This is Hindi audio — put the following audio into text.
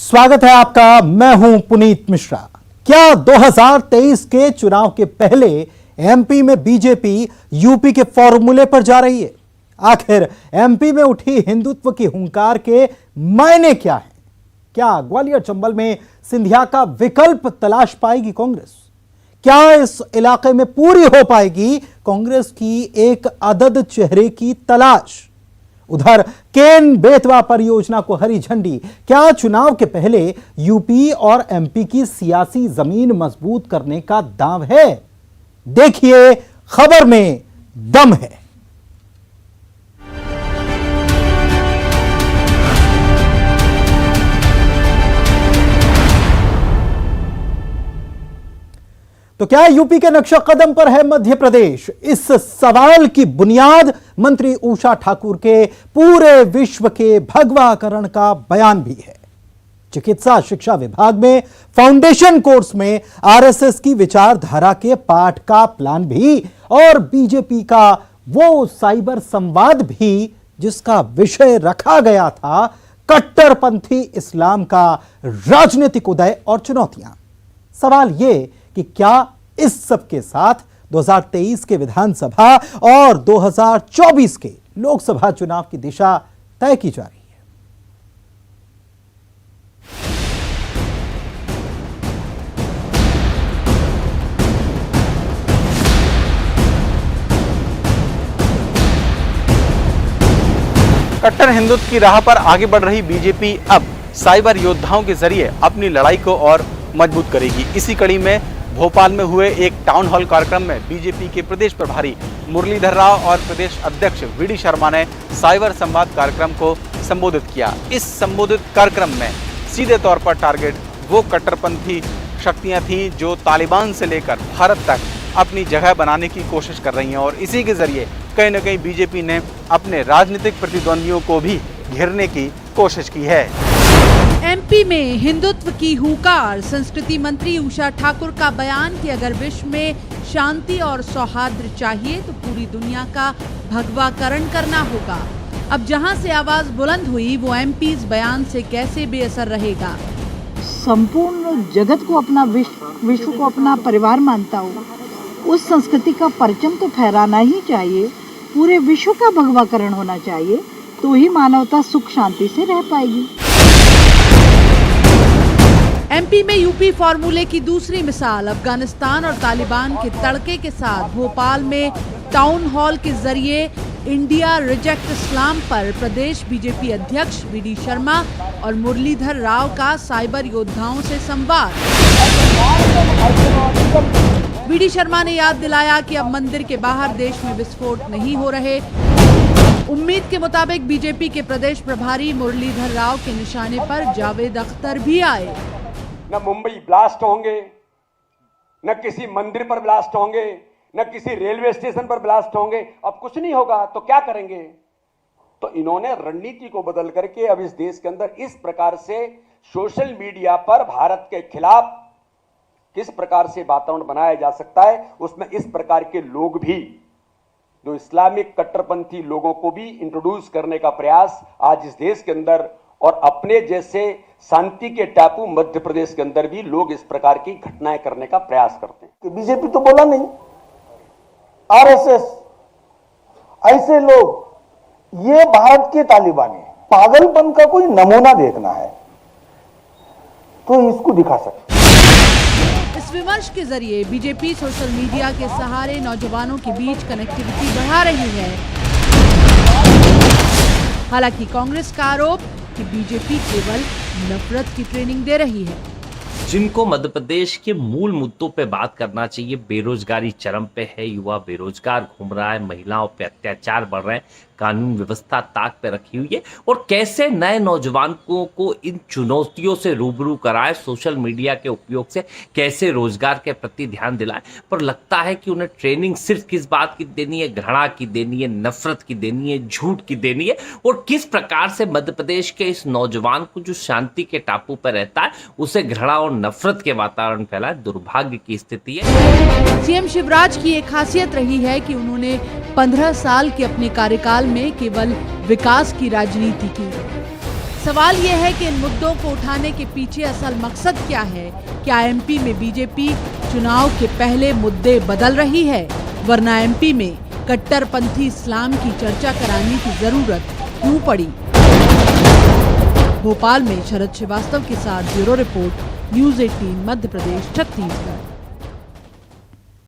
स्वागत है आपका। मैं हूं पुनीत मिश्रा। क्या 2023 के चुनाव के पहले एमपी में बीजेपी यूपी के फॉर्मूले पर जा रही है? आखिर एमपी में उठी हिंदुत्व की हुंकार के मायने क्या है? क्या ग्वालियर चंबल में सिंधिया का विकल्प तलाश पाएगी कांग्रेस? क्या इस इलाके में पूरी हो पाएगी कांग्रेस की एक अदद चेहरे की तलाश? उधर केन बेतवा परियोजना को हरी झंडी। क्या चुनाव के पहले यूपी और एमपी की सियासी जमीन मजबूत करने का दांव है? देखिए, खबर में दम है। तो क्या यूपी के नक्शा कदम पर है मध्य प्रदेश? इस सवाल की बुनियाद मंत्री उषा ठाकुर के पूरे विश्व के भगवाकरण का बयान भी है। चिकित्सा शिक्षा विभाग में फाउंडेशन कोर्स में आरएसएस की विचारधारा के पाठ का प्लान भी, और बीजेपी का वो साइबर संवाद भी जिसका विषय रखा गया था कट्टरपंथी इस्लाम का राजनीतिक उदय और चुनौतियां। सवाल यह कि क्या इस सब के साथ 2023 के विधानसभा और 2024 के लोकसभा चुनाव की दिशा तय की जा रही है? कट्टर हिंदुत्व की राह पर आगे बढ़ रही बीजेपी अब साइबर योद्धाओं के जरिए अपनी लड़ाई को और मजबूत करेगी। इसी कड़ी में भोपाल में हुए एक टाउन हॉल कार्यक्रम में बीजेपी के प्रदेश प्रभारी मुरलीधर राव और प्रदेश अध्यक्ष वीडी शर्मा ने साइबर संवाद कार्यक्रम को संबोधित किया। इस संबोधित कार्यक्रम में सीधे तौर पर टारगेट वो कट्टरपंथी शक्तियां थीं जो तालिबान से लेकर भारत तक अपनी जगह बनाने की कोशिश कर रही हैं, और इसी के जरिए कहीं न कहीं बीजेपी ने अपने राजनीतिक प्रतिद्वंदियों को भी घेरने की कोशिश की है। एमपी में हिंदुत्व की हुंकार। संस्कृति मंत्री उषा ठाकुर का बयान कि अगर विश्व में शांति और सौहार्द चाहिए तो पूरी दुनिया का भगवाकरण करना होगा। अब जहां से आवाज बुलंद हुई वो एमपी इस बयान से कैसे बेअसर रहेगा? संपूर्ण जगत को अपना विश्व को अपना परिवार मानता हो, उस संस्कृति का परचम तो फहराना ही चाहिए। पूरे विश्व का भगवाकरण होना चाहिए, तो ही मानवता सुख शांति से रह पाएगी। एमपी में यूपी फॉर्मूले की दूसरी मिसाल। अफगानिस्तान और तालिबान के तड़के के साथ भोपाल में टाउन हॉल के जरिए इंडिया रिजेक्ट इस्लाम पर प्रदेश बीजेपी अध्यक्ष वीडी शर्मा और मुरलीधर राव का साइबर योद्धाओं से संवाद। वीडी शर्मा ने याद दिलाया कि अब मंदिर के बाहर देश में विस्फोट नहीं हो रहे। उम्मीद के मुताबिक बीजेपी के प्रदेश प्रभारी मुरलीधर राव के निशाने पर जावेद अख्तर भी आए। न मुंबई ब्लास्ट होंगे, न किसी मंदिर पर ब्लास्ट होंगे, न किसी रेलवे स्टेशन पर ब्लास्ट होंगे। अब कुछ नहीं होगा तो क्या करेंगे? तो इन्होंने रणनीति को बदल करके अब इस देश के अंदर इस प्रकार से सोशल मीडिया पर भारत के खिलाफ किस प्रकार से वातावरण बनाया जा सकता है, उसमें इस प्रकार के लोग भी, जो इस्लामिक कट्टरपंथी लोगों को भी इंट्रोड्यूस करने का प्रयास आज इस देश के अंदर, और अपने जैसे शांति के टापू मध्य प्रदेश के अंदर भी लोग इस प्रकार की घटनाएं करने का प्रयास करते हैं। कि बीजेपी तो बोला नहीं, आरएसएस ऐसे लोग, ये भारत के तालिबान है। पागलपन का कोई नमूना देखना है तो इसको दिखा सकते। इस विमर्श के जरिए बीजेपी सोशल मीडिया के सहारे नौजवानों के बीच कनेक्टिविटी बढ़ा रही है। हालांकि कांग्रेस का आरोप कि बीजेपी केवल नफरत की ट्रेनिंग दे रही है। जिनको मध्य प्रदेश के मूल मुद्दों पे बात करना चाहिए, बेरोजगारी चरम पे है, युवा बेरोजगार घूम रहा है, महिलाओं पे अत्याचार बढ़ रहे हैं, कानून व्यवस्था ताक पे रखी हुई है, और कैसे नए नौजवानों को इन चुनौतियों से रूबरू कराए, सोशल मीडिया के उपयोग से कैसे रोजगार के प्रति ध्यान दिलाए। पर लगता है कि उन्हें ट्रेनिंग सिर्फ किस बात की देनी है, घृणा की देनी है, नफरत की देनी है, झूठ की देनी है, और किस प्रकार से मध्य प्रदेश के इस नौजवान को जो शांति के टापू पर रहता है उसे घृणा और नफरत के वातावरण फैला। दुर्भाग्य की स्थिति है। सीएम शिवराज की एक खासियत रही है कि उन्होंने 15 साल के अपने कार्यकाल में केवल विकास की राजनीति की। सवाल यह है कि इन मुद्दों को उठाने के पीछे असल मकसद क्या है? क्या एमपी में बीजेपी चुनाव के पहले मुद्दे बदल रही है, वरना एमपी में कट्टरपंथी इस्लाम की चर्चा कराने की जरूरत क्यों पड़ी? भोपाल में शरद श्रीवास्तव के साथ bureau report, news 18 Madhya Pradesh, Chhattisgarh.